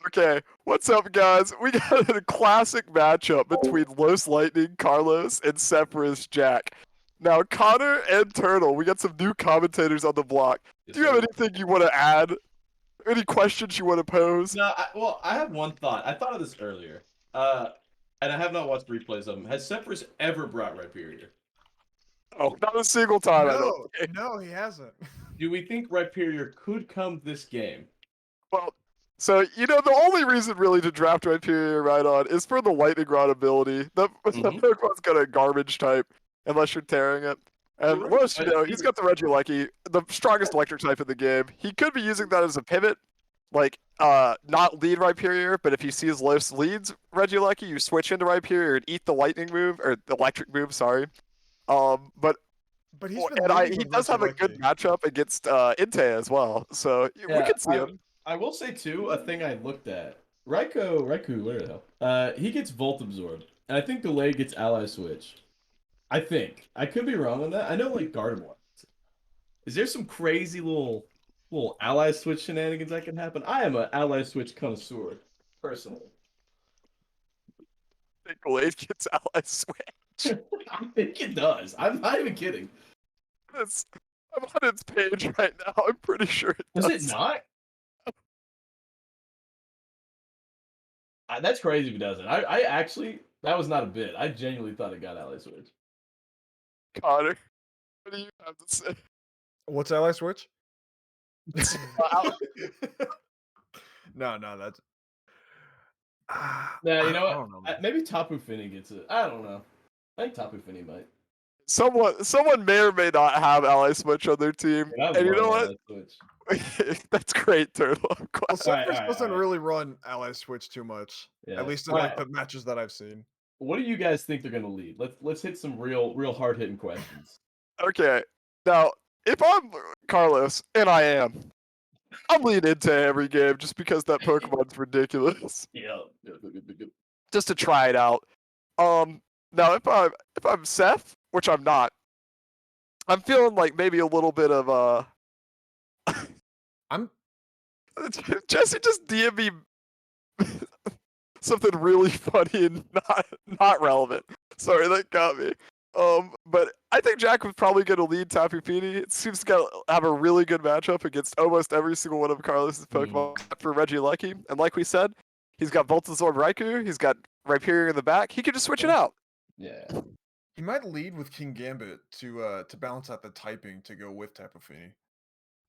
Okay, what's up, guys? We got a classic matchup between LosLightning, Carlos, and Cepherus, Jack. Now, Connor and Turtle, we got some new commentators on the block. Yes, Do you have sir. anything you want to add? Any questions you want to pose? No, I have one thought. I thought of this earlier, uh, and I have not watched replays of him. Has Cepherus ever brought Rhyperior? Oh, not a single time, I don't No, think. no, he hasn't. Do we think Rhyperior could come this game? Well, so, the only reason really to draft Rhyperior right on is for the Lightning Rod ability. The Pokemon's got a garbage type, unless you're tearing it. And Correct. most, he's got the Regieleki, the strongest electric type in the game. He could be using that as a pivot, like, not lead Rhyperior, but if he sees Los leads Regieleki, you switch into Rhyperior and eat the lightning move, or the electric move, sorry. But he's been and leading he with does have a good Regieleki. matchup against Inte as well, so we Yeah, could see him. I will say too, a thing I looked at. Raikou, where the hell? He gets Volt Absorb, and I think Delay gets Ally Switch. I think. I could be wrong on that. I know like Gardevoir. Is there some crazy little Ally Switch shenanigans that can happen? I am an Ally Switch connoisseur, personally. I think Glade gets Ally Switch. I think it does. I'm not even kidding. I'm on its page right now. I'm pretty sure it does. Does it not? That's crazy if it doesn't. I actually, that was not a bit. I genuinely thought it got Ally Switch. Connor, what do you have to say? What's Ally Switch? Ally- no, that's. Yeah, you know I don't know, what? man. Maybe Tapu Fini gets it. I don't know. I think Tapu Fini might. Someone may or may not have Ally Switch on their team. I And you know love what? Ally Switch. That's great, Turtle. I'm glad. Well, Cepherus Alright, doesn't alright. really run Ally Switch too much. Yeah. At least in Alright. the matches that I've seen. What do you guys think they're gonna lead? Let's hit some real hard hitting questions. Okay. Now, if I'm Carlos, and I am, I'm leading into every game just because that Pokemon's ridiculous. Yeah. Just to try it out. Now if I'm Seth, which I'm not, I'm feeling like maybe a little bit of I'm Jesse just DM me something really funny and not relevant. Sorry, that got me. But I think Jack was probably going to lead Tapu Fini. It seems to have a really good matchup against almost every single one of Carlos's Pokemon except for Regieleki. And like we said, he's got Voltazord Raikou, he's got Rhyperior in the back. He could just switch it out. Yeah. he might lead with King Gambit to balance out the typing to go with Tapu Fini.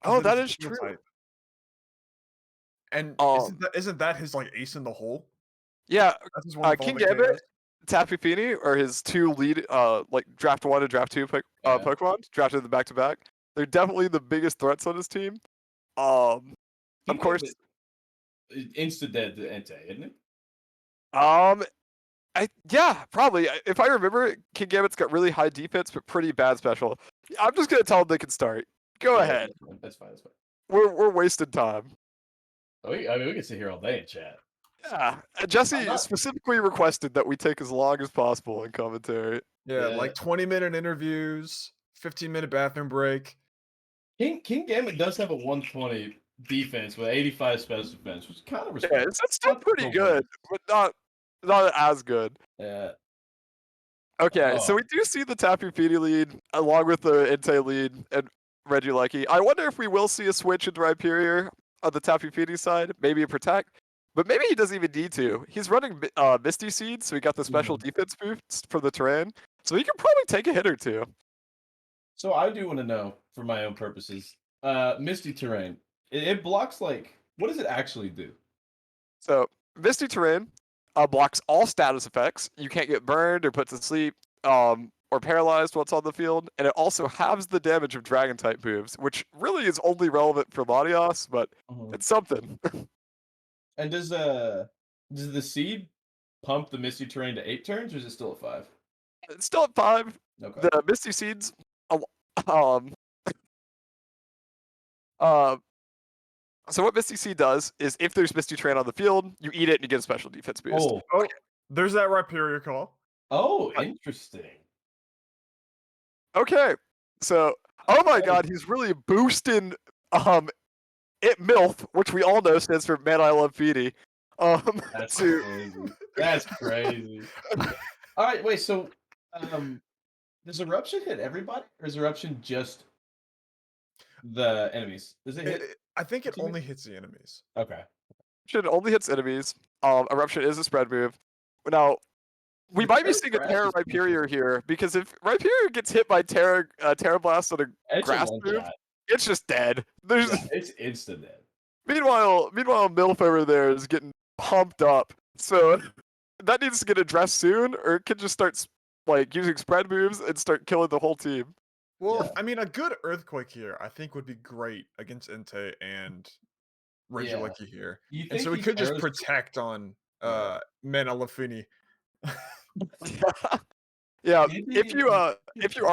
Oh, that is true. Type. And isn't that his like ace in the hole? Yeah, That's his one King Gambit, Tapu Fini are his two lead, like draft 1 and draft 2 Pokemon, drafted the back to back. They're definitely the biggest threats on his team. Of course. Insta dead to Entei, isn't it? Yeah, probably. If I remember, King Gambit's got really high defense, but pretty bad special. I'm just gonna tell them they can start. Go ahead. That's fine. We're wasting time. We can sit here all day and chat. Yeah, Jesse specifically requested that we take as long as possible in commentary. Yeah, like 20-minute interviews, 15-minute bathroom break. King Gambit does have a 120 defense with 85 special defense, which is kind of respectable. Yeah, that's still pretty good, but not as good. Yeah. Okay, so we do see the Tapu Fini lead along with the Entei lead and Regieleki. I wonder if we will see a switch into Rhyperior on the Tapu Fini side, maybe a Protect, but maybe he doesn't even need to. He's running Misty Seed, so he got the special defense boost from the terrain, so he can probably take a hit or two. So I do want to know, for my own purposes, Misty Terrain, it blocks like, what does it actually do? So Misty Terrain blocks all status effects. You can't get burned or put to sleep or paralyzed once on the field, and it also halves the damage of Dragon type moves, which really is only relevant for Latios, but it's something. And does the seed pump the Misty Terrain to 8 turns, or is it still at 5? It's still at 5. Okay. The Misty Seeds, so what Misty Seed does is if there's Misty Terrain on the field, you eat it and you get a special defense boost. Oh, there's that Rhyperior call. Oh, interesting. Okay, so oh my god, he's really boosting it MILF, which we all know stands for Man I Love Feedy. That's to crazy. That's crazy. All right, wait. So, does eruption hit everybody, or is eruption just the enemies? Does it hit? I think it teammates? only hits the enemies. Okay. Eruption only hits enemies. Eruption is a spread move. Now, we The might be Terra seeing a Crash Terra is pretty Rhyperior cool. here, because if Rhyperior gets hit by Terra Blast on a It's a grass one move, shot. it's just dead. There's Yeah, it's instant dead. meanwhile Milf over there is getting pumped up. So that needs to get addressed soon, or it could just start like using spread moves and start killing the whole team. Well, Yeah. I mean, a good earthquake here, I think, would be great against Entei and Yeah. Regieleki here, You and think so we he could just arrows? protect on Yeah. Mana Lafini. Yeah, Maybe. if you are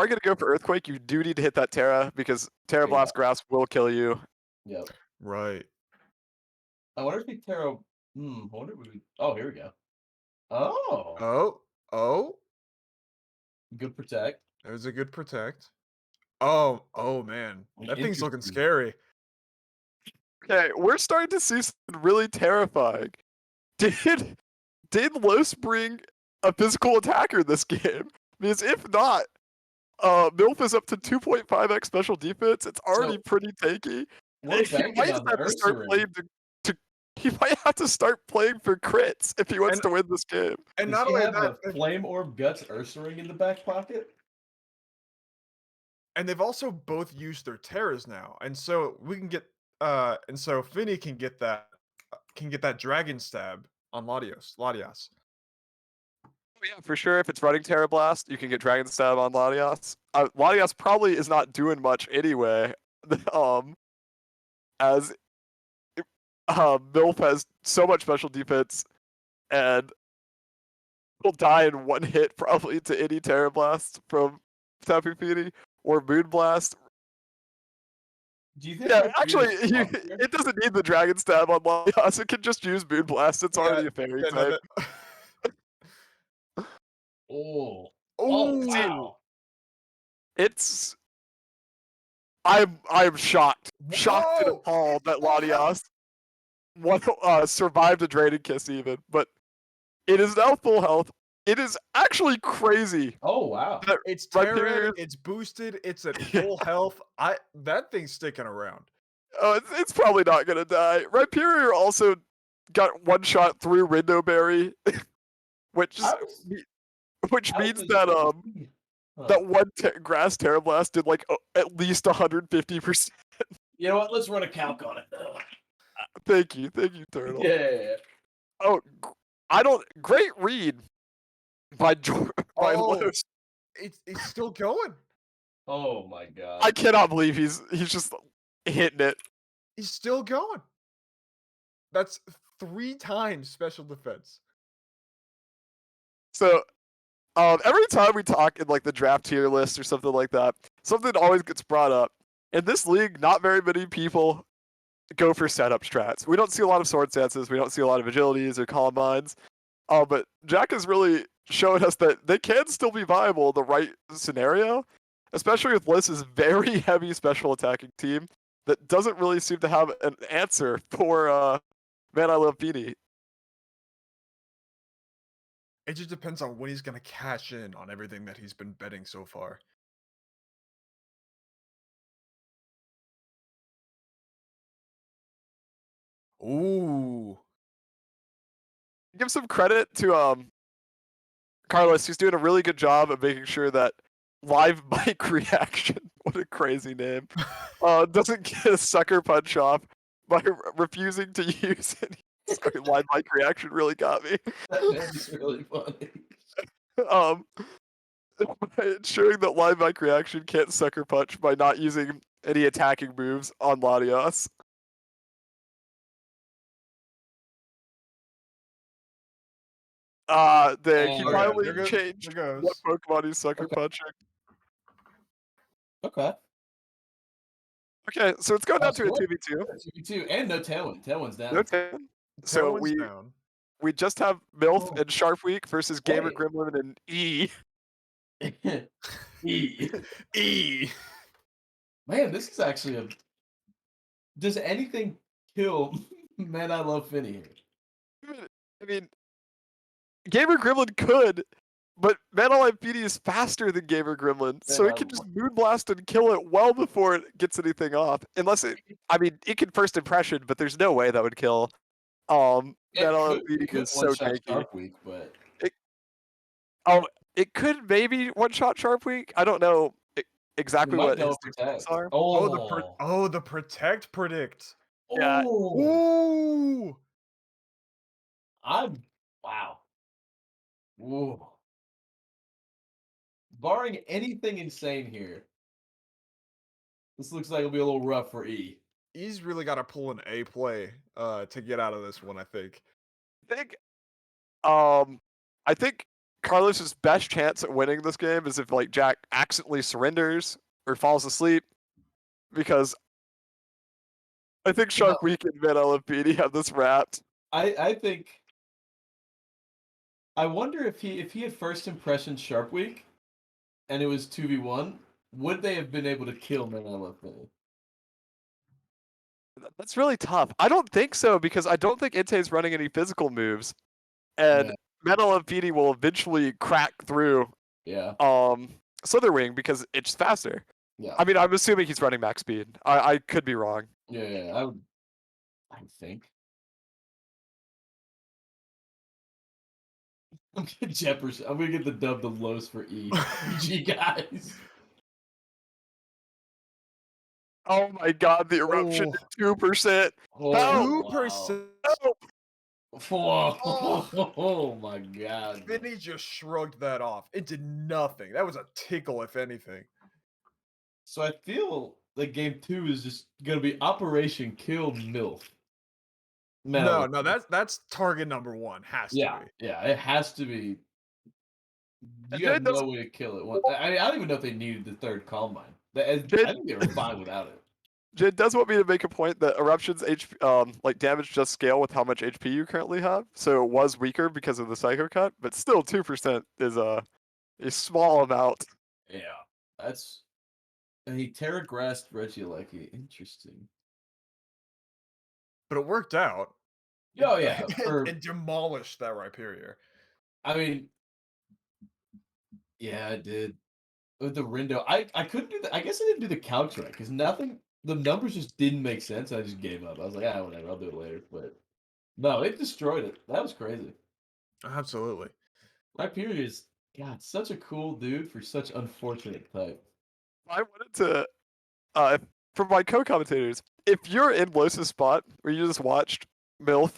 gonna go for Earthquake, you do need to hit that Terra, because Terra Yeah. Blast Grass will kill you. Yep. Right. I wonder if he Terra. I wonder if we. Oh, here we go. Oh, Oh, good protect. there's a good protect. Oh man, that thing's looking Interesting. scary. Okay, we're starting to see something really terrifying. Did Los bring a physical attacker this game? Because if not, Milf is up to 2.5x special defense. It's already So pretty tanky. we're He banking might just on the have to start Ursaring. playing to he might have to start playing for crits if he wants And to win this game. and Does not he only have that, a Flame Orb Guts Ursaring in the back pocket? and they've also both used their terrors now, and so we can get and so Finny can get that dragon stab on Latias. Oh, yeah, for sure. If it's running Terra Blast, you can get Dragon Stab on Latias. Latias probably is not doing much anyway. As Milf has so much special defense, and will die in one hit probably to any Terra Blast from Tapu Fini or Moon Blast. Do you think? Yeah, Red Beard actually, is strong here? it doesn't need the Dragon Stab on Latias. It can just use Moon Blast. It's Yeah, already a fairy yeah, no, type. Oh. Oh See, wow. it's I'm shocked and Whoa! appalled that Full health! Latias survived a Draining Kiss even, but it is now full health. It is actually crazy Oh wow. that It's Rhyperior. Terran, it's boosted, it's at full health. That thing's sticking around. It's probably not gonna die. Rhyperior also got one shot through Rindoberry, which is, I was, which I means was, that huh. that one grass Terra Blast did like at least 150%. You know what? Let's run a calc on it. Thank you, Turtle. Yeah. Oh, I don't. Great read by by Oh, Los. it's still going. Oh my god. I cannot believe he's just hitting it. He's still going. That's 3 times special defense. So, every time we talk in like the draft tier list or something like that, something always gets brought up. In this league, not very many people go for setup strats. We don't see a lot of sword stances. We don't see a lot of agilities or Columbines. But Jack has really shown us that they can still be viable in the right scenario, especially with Liss's very heavy special attacking team that doesn't really seem to have an answer for Man I Love Beanie. It just depends on when he's gonna cash in on everything that he's been betting so far. Ooh. Give some credit to Carlos. He's doing a really good job of making sure that live mic reaction, what a crazy name, doesn't get a sucker punch off by refusing to use it. Sorry, live mic reaction really got me. That name's really funny. um, by ensuring that live mic reaction can't sucker punch by not using any attacking moves on Latias. Dang, he Oh, yeah, finally there changed goes. what Pokemon he's sucker Okay. punching. Okay. Okay, so it's going down to a Score. 2v2. 2v2 and no Tailwind. Tailwind's down. No tan. So Tailwind's down. we just have Milf Oh. and Sharpweek versus Gamer Wait. Gremlin and E. E. E. Man, this is actually a. Does anything kill Man I Love Finny here? I mean, Gamer Gremlin could, but Metal PD is faster than Gamer Gremlin, so it can just Moonblast and kill it well before it gets anything off. Unless it, I mean, it can first impression, but there's no way that would kill. Metal PD It could is so one-shot tanky. Sharp Week, but It, oh, it could maybe one-shot Sharp Week. I don't know you exactly might what know his it protects. are. Oh, the protect predict. Yeah. Ooh. Wow. Ooh. Barring anything insane here, this looks like it'll be a little rough for E. He's really got to pull an A play to get out of this one, I think. Um, I think Carlos's best chance at winning this game is if like Jack accidentally surrenders or falls asleep, because I think Shark Week and Mid LFPD have this wrapped. I think. I wonder if he had first impression Sharp Week, and it was 2v1, would they have been able to kill Mid LFPD? That's really tough. I don't think so, because I don't think Inte's running any physical moves, and Yeah. Metal LFPD will eventually crack through Yeah. Slitherwing because it's faster. Yeah. I mean, I'm assuming he's running max speed. I could be wrong. Yeah, I think. I'm gonna Jefferson. I'm gonna get the dub the lows for E. GG, guys. Oh my god, the eruption Oh. at 2%. Oh, 2%. Help! Whoa. Oh. Oh my god. Vinny just shrugged that off. It did nothing. That was a tickle, if anything. So I feel like game 2 is just gonna be Operation Kill MILF. No, that's target number 1. Has to be. Yeah, it has to be. And You have Jade does- no way to kill it. I don't even know if they needed the third Combine. I think they were fine without it. Jade does want me to make a point that eruptions like damage just scale with how much HP you currently have. So it was weaker because of the Psycho Cut, but still 2% is a small amount. Yeah, that's. And he Terragrassed Regieleki. Interesting. But it worked out. Oh yeah, It demolished that Rhyperior. I mean, yeah, I did. With the Rindo, I couldn't do that. I guess I didn't do the calcs right because nothing. The numbers just didn't make sense. I just gave up. I was like, whatever. I'll do it later. But no, it destroyed it. That was crazy. Absolutely. Rhyperior is such a cool dude for such unfortunate type. I wanted to, from my co-commentators, if you're in Los's spot where you just watched MILF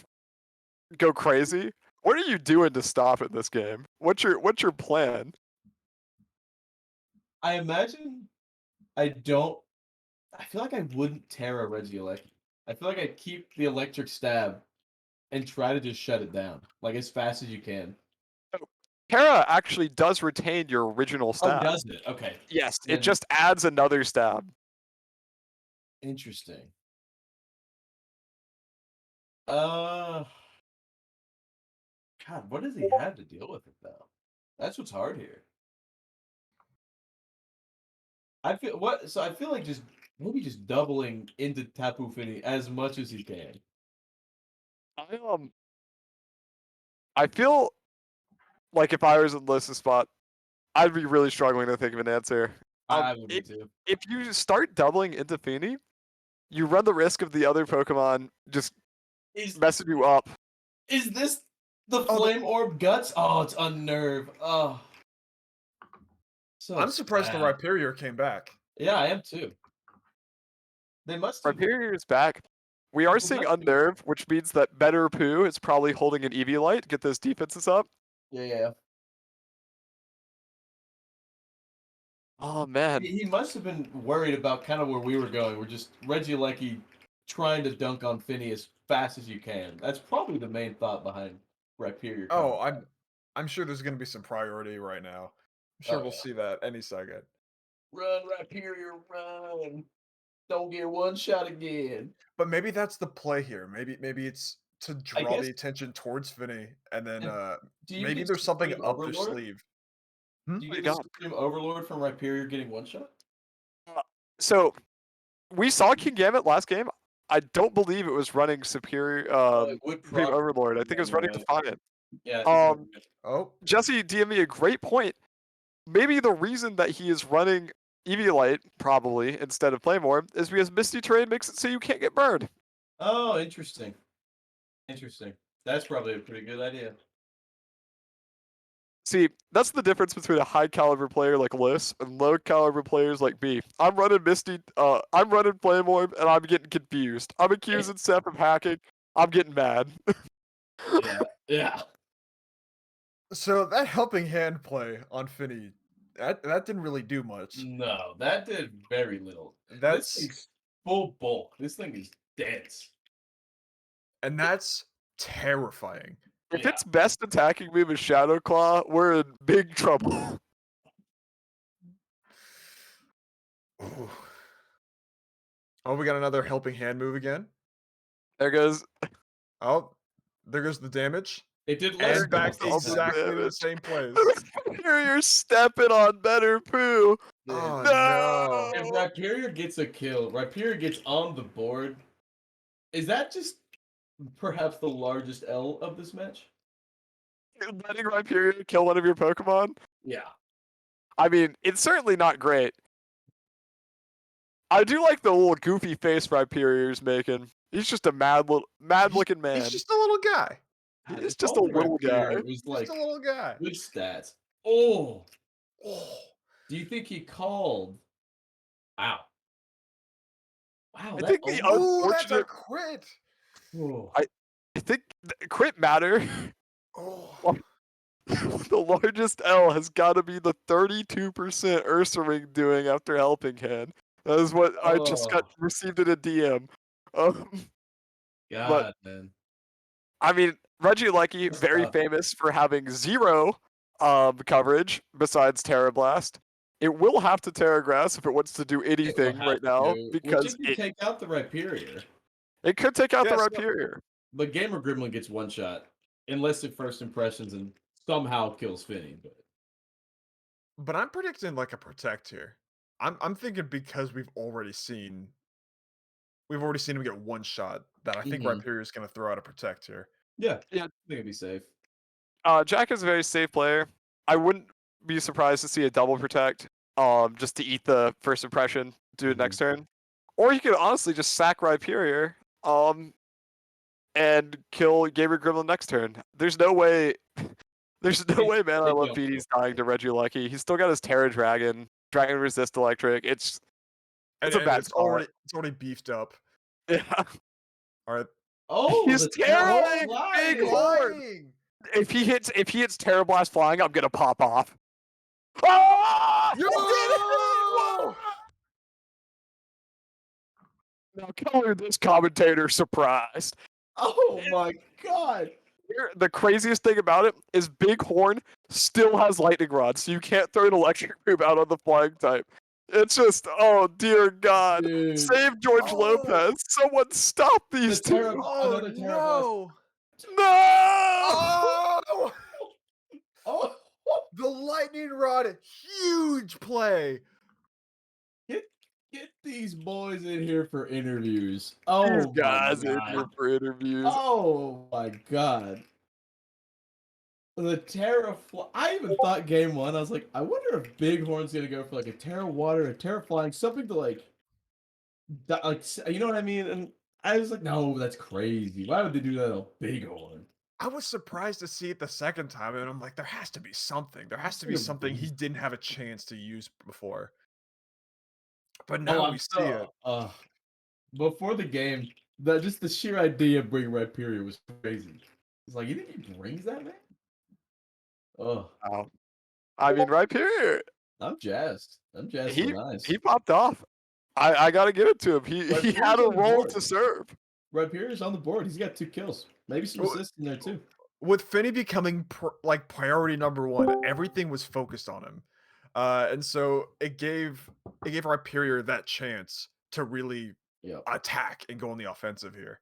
go crazy, what are you doing to stop it this game? What's your plan? I imagine I feel like I wouldn't Terra Regieleki. I feel like I'd keep the electric stab and try to just shut it down, like as fast as you can. Terra actually does retain your original stab. Oh, does it? Okay. Yes, it just adds another stab. Interesting. God, what does he have to deal with it though? That's what's hard here. I feel like just maybe just doubling into Tapu Fini as much as he can. I feel like if I was in Los's spot, I'd be really struggling to think of an answer. I would be too. If you start doubling into Fini, you run the risk of the other Pokemon just messing you up. Is this the Flame Orb Guts? Oh, it's Unnerve. Oh. So I'm surprised the Rhyperior came back. Yeah, I am too. They must have. Rhyperior is back. We are seeing Unnerve, which means that Better Poo is probably holding an Eviolite to get those defenses up. Yeah. Oh man. He must have been worried about kind of where we were going. We're just Regieleki trying to dunk on Fini as fast as you can. That's probably the main thought behind Rhyperior. Oh, I'm sure there's going to be some priority right now. I'm sure we'll see that any second. Run, Rhyperior, run! Don't get one shot again. But maybe that's the play here. Maybe it's to draw the attention towards Vinny, and then maybe there's something up their sleeve. Do you get the Supreme Overlord from Rhyperior getting one shot? So we saw King Gambit last game. I don't believe it was running Superior It would Supreme probably Overlord. I be think it was that running way. Defiant. Yeah, I think it Um, would. Oh, Jesse DM me a great point. Maybe the reason that he is running Eviolite, probably, instead of Playmore, is because Misty Terrain makes it so you can't get burned. Oh, interesting. Interesting. That's probably a pretty good idea. See, that's the difference between a high caliber player like Liss and low caliber players like me. I'm running I'm running Playmore, and I'm getting confused. I'm accusing Seth of hacking. I'm getting mad. Yeah, yeah. so that helping hand play on Finny, that didn't really do much. No, that did very little. This That's thing's full bulk. This thing is dense. and that's terrifying. If Yeah. its best attacking move is Shadow Claw, we're in big trouble. Ooh. Oh, we got another helping hand move again. There goes Oh, there goes the damage. It did less And back damage this time. exactly to the same place. You're stepping on better poo. Oh No! If Rhyperior gets a kill, Rhyperior gets on the board, is that just perhaps the largest L of this match? Letting Rhyperior kill one of your Pokemon? Yeah. I mean, it's certainly not great. I do like the little goofy face Rhyperior's making. He's just a mad looking man. He's just a little guy. He's just a little guy. It was like Just a little guy. good stats. Oh, Oh, do you think he called? Wow. Wow, I that think the ooh, that's a unfortunate crit. oh. I think crit matter. Oh, The largest L has got to be the 32% Ursa Ring doing after helping hand. That is what I just got received in a DM. Um, but God, man. I mean, Reggie Lecky, That's very tough. famous for having zero coverage besides Terra Blast. It will have to Terra Grass if it wants to do anything right now Which because it can take out the Rhyperior. it could take out the Yeah, so- Rhyperior. But Gamer Gremlin gets one shot, unless it first impressions and somehow kills Finny. but I'm predicting like a protect here. I'm thinking because we've already seen him get one shot that I think Mhm. Rhyperior is going to throw out a protect here. Yeah, Yeah. I think it'd be safe. Jack is a very safe player. I wouldn't be surprised to see a double protect, just to eat the first impression, do it next turn. Or you could honestly just sack Rhyperior, and kill Gamer Gremlin next turn. There's no way. There's no way, man. I love BD's dying to Reggie Lucky. He's still got his Terra Dragon, Dragon Resist Electric. It's a bad it's spot. already beefed up. Yeah. All right. Oh, He's the Terra flying. big horn. If he hits Terra Blast flying, I'm gonna pop off. Ah! Yo! Whoa! Now color this commentator surprised. Oh my god. The craziest thing about it is Big Horn still has Lightning Rod, so you can't throw an electric move out on the flying type. It's just, oh dear God. Dude. Save George Lopez. Someone stop these two. Oh Another Terra no! No! Oh! Oh, The lightning rod, huge play. get these boys in here for interviews. These Oh my guys in god. here for interviews. Oh my god. The Terra I even thought game one, I was like, I wonder if Bighorn's gonna go for like a Terra Water, a Terra Flying, something to like you know what I mean? And I was like, no, that's crazy. Why would they do that on Bighorn? I was surprised to see it the second time, and I'm like, there has to be something. There has to be something he didn't have a chance to use before. But now we see it. Before the game, just the sheer idea of bringing Rhyperior was crazy. It's like, you think he brings that, man? Oh, Wow. I mean, Rhyperior, I'm jazzed. I'm jazzed he for nice. he popped off. I gotta give it to him. He Rhyperior's had a on the role board. to serve. Rhyperior's on the board. He's got 2 kills. Maybe some assists in there too. With Finny becoming priority number one, everything was focused on him, and so it gave Rhyperior that chance to really attack and go on the offensive here.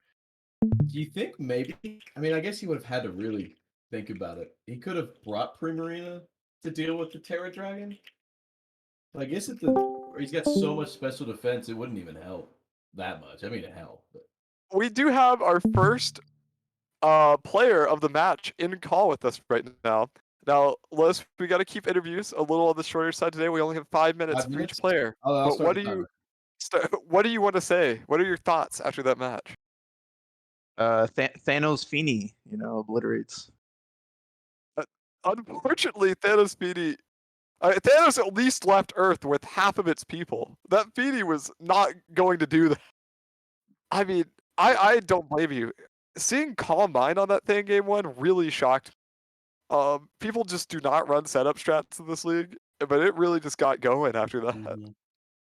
Do you think maybe? I mean, I guess he would have had to really think about it. He could have brought Primarina to deal with the Terra Dragon. But I guess he's got so much special defense, it wouldn't even help that much. I mean, it helped, but we do have our first player of the match in call with us right now. Now, Los, we got to keep interviews a little on the shorter side today. We only have 5 minutes 5 for each minutes? player. I'll But start what the do you timer. what do you want to say? What are your thoughts after that match? Thanos Feeney, obliterates. Unfortunately, Thanos at least left Earth with half of its people. That Feeny was not going to do that. I mean, I don't blame you. Seeing Calm Mind on that thing game one really shocked me. People just do not run setup strats in this league, but it really just got going after that. Mhm.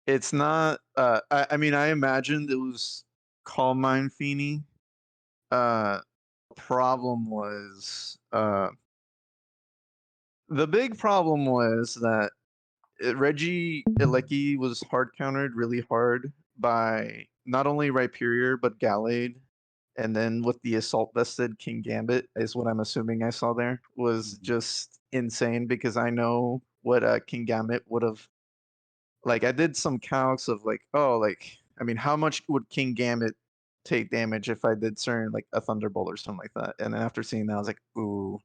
It's not. I mean, I imagined it was Calm Mind Feeney. Problem was, the big problem was that Reggie Ilecki was hard countered really hard by not only Rhyperior but Gallade, and then with the assault vested King Gambit is what I'm assuming I saw there was just insane because I know what King Gambit would have. Like I did some calcs of like, oh, like I mean, how much would King Gambit take damage if I did certain like a Thunderbolt or something like that? And then after seeing that, I was like, ooh,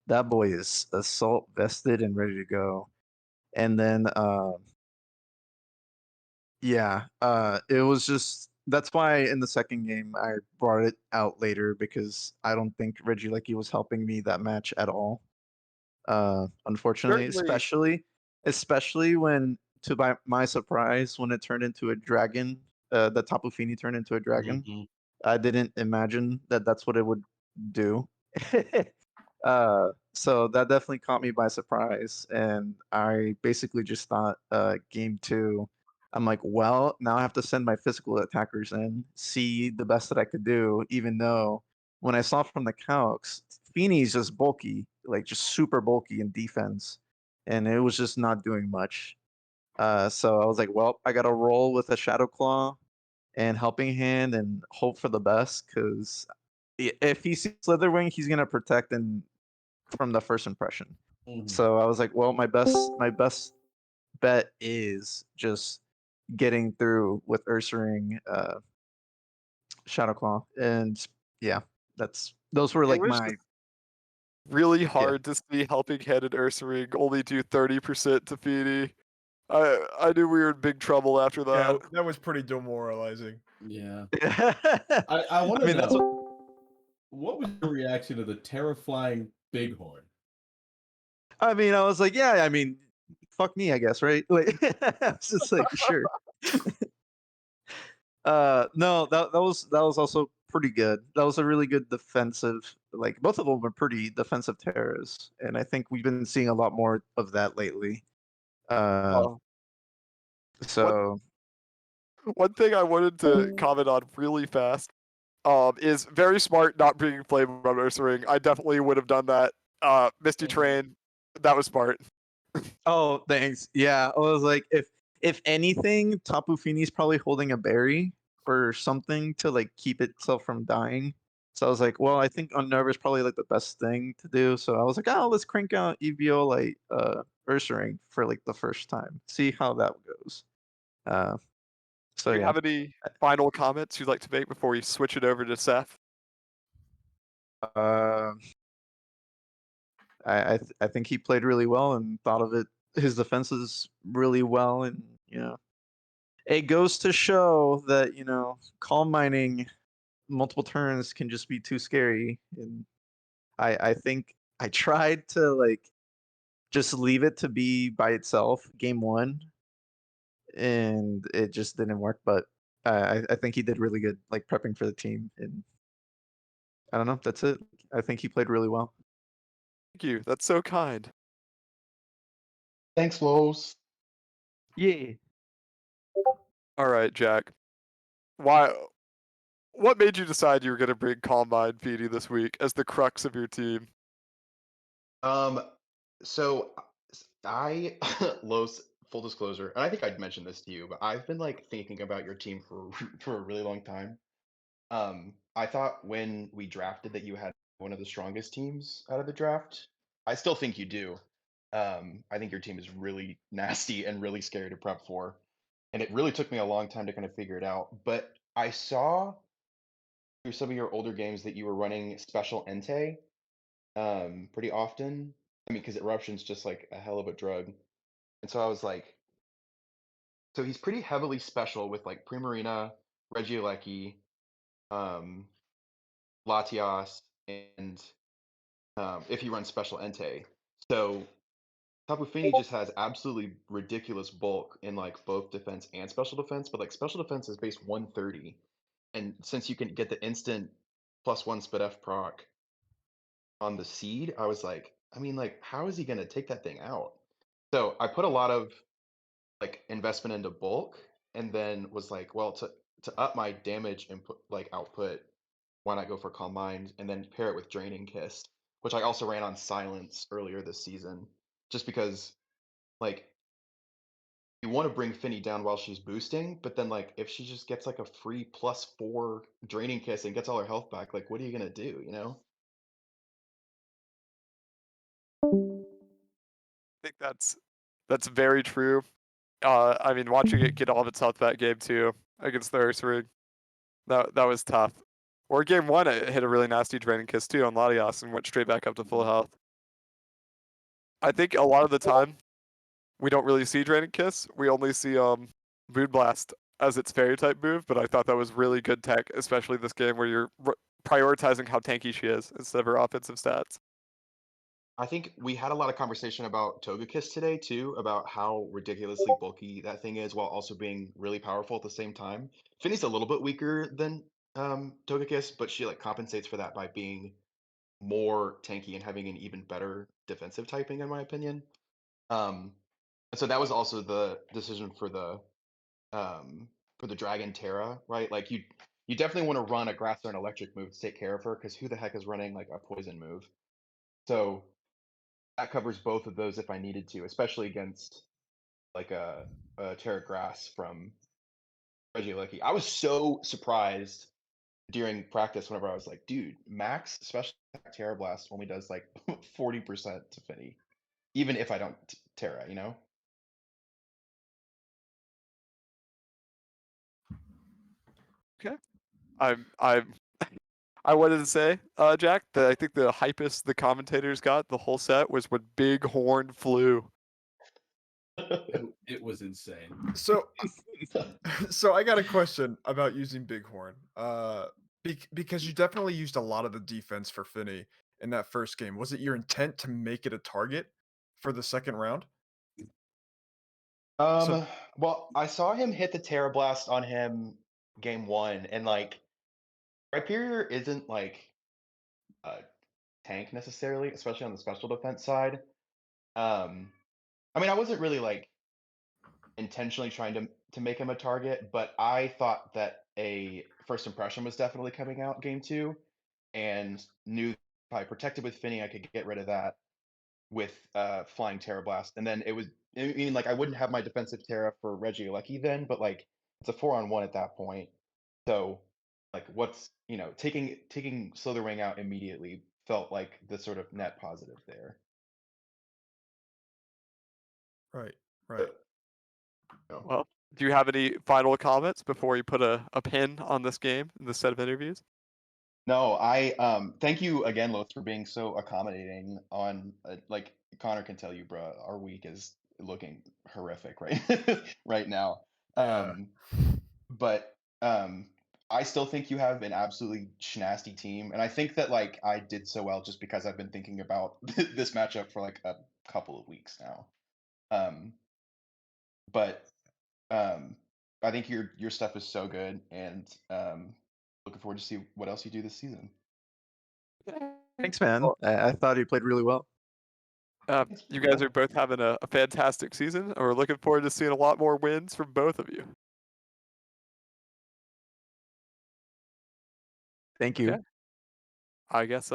that boy is assault vested and ready to go. And then yeah, it was just that's why in the second game I brought it out later because I don't think Reggie Lecky was helping me that match at all. Unfortunately, Certainly, especially when to my surprise when it turned into a dragon, the Tapu Fini turned into a dragon. Mhm. I didn't imagine that that's what it would do. So that definitely caught me by surprise, and I basically just thought, game two, I'm like, well, now I have to send my physical attackers in, see the best that I could do, even though when I saw from the calcs, Feeney's just bulky, like just super bulky in defense, and it was just not doing much. So I was like, well, I got to roll with a Shadow Claw and Helping Hand and hope for the best because if he sees Slitherwing, he's gonna protect and from the first impression. Mhm. So I was like, well, my best bet is just getting through with Ursaring, Shadow Claw, and yeah, those were it like was my just really yeah. hard to see Helping Hand and Ursaring only do 30% to Feeny. I knew we were in big trouble after Yeah, that. that was pretty demoralizing. Yeah. I I want to mean that's what know, what was your reaction to the terrifying Bighorn? I mean. I was like, yeah. I mean, fuck me, I guess, right? Like, I was just like, sure. No, that was also pretty good. That was a really good defensive. Like both of them were pretty defensive terrors, and I think we've been seeing a lot more of that lately. Uh, Uh, one so one thing I wanted to comment on really fast is very smart not bringing Flame on Ursaring. I definitely would have done that. Misty Train, that was smart. oh, thanks. Yeah, I was like, if anything, Tapu Fini's probably holding a berry or something to like keep itself from dying. So I was like, well, I think Unnerve is probably like the best thing to do. So I was like, oh, let's crank out Eviolite Ursaring for like the first time. See how that goes. Uh so Do you yeah. have any final comments you'd like to make before we switch it over to Seth? Uh, I think he played really well and thought of it his defenses really well, and it goes to show that calm mining multiple turns can just be too scary. And I think I tried to like just leave it to be by itself game one, and it just didn't work. But I think he did really good, like prepping for the team, and I don't know. That's it. I think he played really well. Thank you. That's so kind. Thanks, Los. Yeah. All right, Jack. Why? What made you decide you were going to bring Calm Mind Feedy this week as the crux of your team? Um, so I Los, full disclosure, and I think I'd mentioned this to you, but I've been like thinking about your team for for a really long time. I thought when we drafted that you had one of the strongest teams out of the draft. I still think you do. I think your team is really nasty and really scary to prep for. And it really took me a long time to kind of figure it out. But I saw through some of your older games that you were running special Entei pretty often. I mean, because Eruption's just like a hell of a drug. And so I was like, so he's pretty heavily special with like Primarina, Regieleki, um, Latias, and if he runs special Entei. So Tapu Fini just has absolutely ridiculous bulk in like both defense and special defense, but like special defense is base 130. And since you can get the instant +1 SpDef proc on the seed, I was like, I mean, like, how is he gonna take that thing out? So I put a lot of like investment into bulk, and then was like, well, to up my damage input like output, why not go for Calm Mind and then pair it with Draining Kiss, which I also ran on Silence earlier this season, just because like you want to bring Finny down while she's boosting, but then like if she just gets like a free +4 Draining Kiss and gets all her health back, like what are you gonna do, you know? I think that's very true. I mean, watching it get all of its health back game 2 against the Ursaring, that was tough. Or game 1, it hit a really nasty Draining Kiss too on Latias and went straight back up to full health. I think a lot of the time, we don't really see Draining Kiss. We only see Moon Blast as its fairy type move, but I thought that was really good tech, especially this game where you're prioritizing how tanky she is instead of her offensive stats. I think we had a lot of conversation about Togekiss today too, about how ridiculously bulky that thing is while also being really powerful at the same time. Finny's a little bit weaker than Togekiss, but she like compensates for that by being more tanky and having an even better defensive typing, in my opinion. And so that was also the decision for the Dragon Terra, right? Like you definitely want to run a grass or an electric move to take care of her, because who the heck is running like a poison move? So that covers both of those if I needed to, especially against like a Terra Grass from Regieleki. I was so surprised during practice whenever I was like, dude, max special attack Terra Blast only does like 40% to Finny, even if I don't Terra, you know? Okay. I'm I wanted to say, Jack, that I think the hypest the commentators got the whole set was when Bighorn flew. It was insane. So, so I got a question about using Bighorn. Because you definitely used a lot of the defense for Finny in that first game. Was it your intent to make it a target for the second round? So, Well, I saw him hit the Terra Blast on him game 1, and like Rhyperior isn't like a tank necessarily, especially on the special defense side. I mean, I wasn't really like intentionally trying to make him a target, but I thought that a first impression was definitely coming out game 2, and knew if I protected with Finny, I could get rid of that with flying Terra Blast, and then it was. I mean, like I wouldn't have my defensive Terra for Regieleki then, but like it's a 4-on-1 at that point. So, like, what's taking Slitherwing out immediately felt like the sort of net positive there. right, right. No, Well, do you have any final comments before we put a pin on this game in this set of interviews? no, I thank you again, Loth, for being so accommodating. On like Connor can tell you, bro, our week is looking horrific right right now. Yeah. But I still think you have an absolutely schnasty team, and I think that like I did so well just because I've been thinking about this matchup for like a couple of weeks now. Um, but um, I think your stuff is so good, and looking forward to see what else you do this season. Thanks, man. Well, I thought he played really well. you guys are both having a fantastic season, and we're looking forward to seeing a lot more wins from both of you. Thank you. Okay. I guess